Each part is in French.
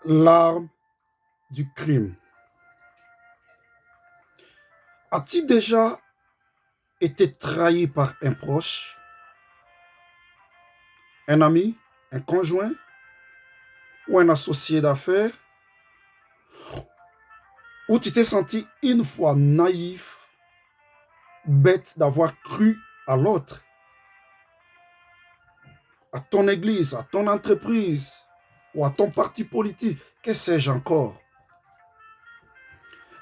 L'arme du crime. As-tu déjà été trahi par un proche, un ami, un conjoint ou un associé d'affaires, ou tu t'es senti une fois naïf, bête d'avoir cru à l'autre, à ton église, à ton entreprise ou à ton parti politique, que sais-je encore,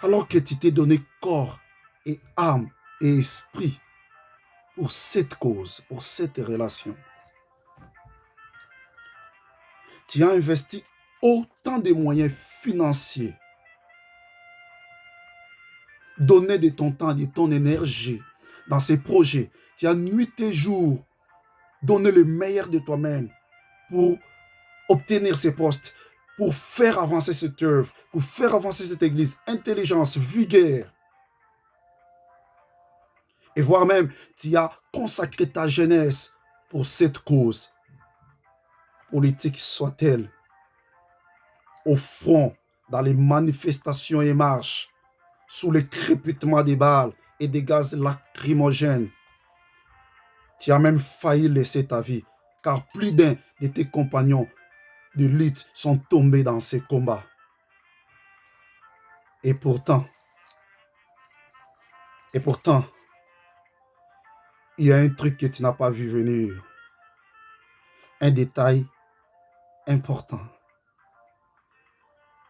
alors que tu t'es donné corps et âme et esprit pour cette cause, pour cette relation. Tu as investi autant de moyens financiers, donné de ton temps, de ton énergie dans ces projets. Tu as nuit et jour donné le meilleur de toi-même pour obtenir ces postes, pour faire avancer cette œuvre, pour faire avancer cette église. Intelligence, vigueur. Et voire même, tu as consacré ta jeunesse pour cette cause, politique soit-elle, au front, dans les manifestations et marches, sous le crépitement des balles et des gaz lacrymogènes. Tu as même failli laisser ta vie, car plus d'un de tes compagnons de lutte sont tombés dans ces combats. Et pourtant, il y a un truc que tu n'as pas vu venir. Un détail important.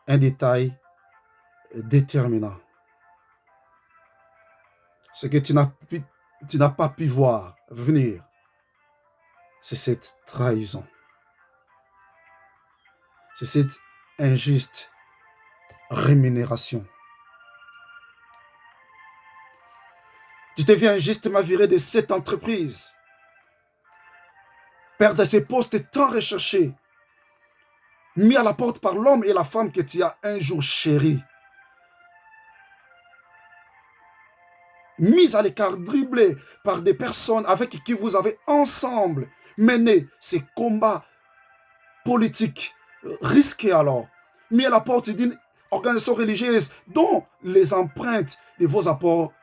Un détail déterminant. Ce que tu n'as pas pu voir venir, c'est cette trahison. C'est cette injuste rémunération. Tu te viens injustement viré de cette entreprise. Perdre ces postes tant recherchés, mis à la porte par l'homme et la femme que tu as un jour chéri. Mis à l'écart, dribblé par des personnes avec qui vous avez ensemble mené ces combats politiques risqués alors. Mis à la porte d'une organisation religieuse dont les empreintes de vos apports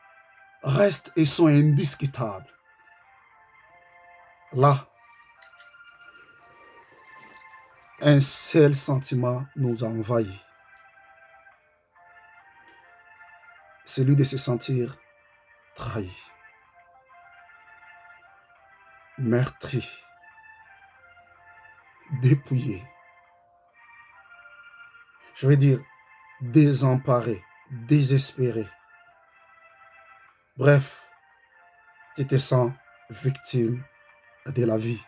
restent et sont indiscutables. Là, un seul sentiment nous envahit. Celui de se sentir trahi, meurtri, dépouillé. Je veux dire, désemparé, désespéré. Bref, tu te sens victime de la vie.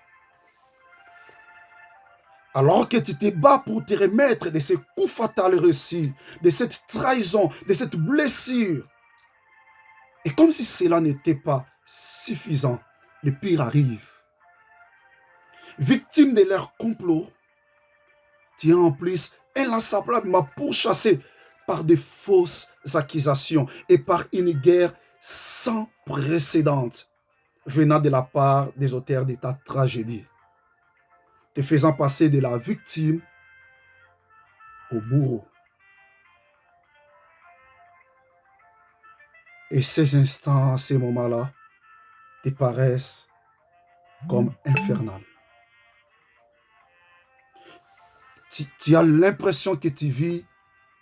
Alors que tu te bats pour te remettre de ces coups fatals réussis, de cette trahison, de cette blessure. Et comme si cela n'était pas suffisant, le pire arrive. Victime de leur complot, tu es en plus inlassablement pourchassé par de fausses accusations et par une guerre sans précédent venant de la part des auteurs de ta tragédie, te faisant passer de la victime au bourreau. Et ces instants, ces moments-là, te paraissent comme infernaux. Tu as l'impression que tu vis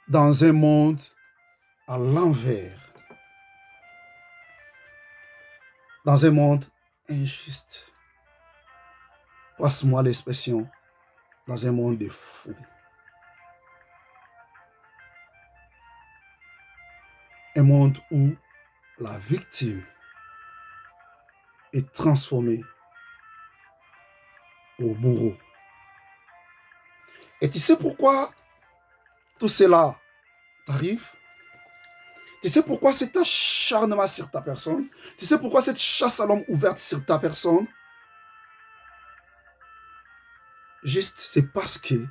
dans un monde à l'envers, dans un monde injuste. Passe-moi l'expression, dans un monde de fous. Un monde où la victime est transformée au bourreau. Et tu sais pourquoi tout cela t'arrive? Tu sais pourquoi cet acharnement sur ta personne? Tu sais pourquoi cette chasse à l'homme ouverte sur ta personne? Juste, c'est parce que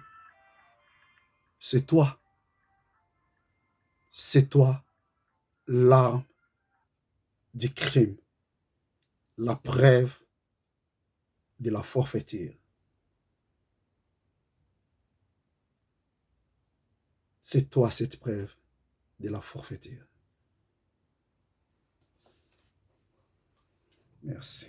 c'est toi l'arme du crime, la preuve de la forfaiture. C'est toi cette preuve de la forfaiture. Merci.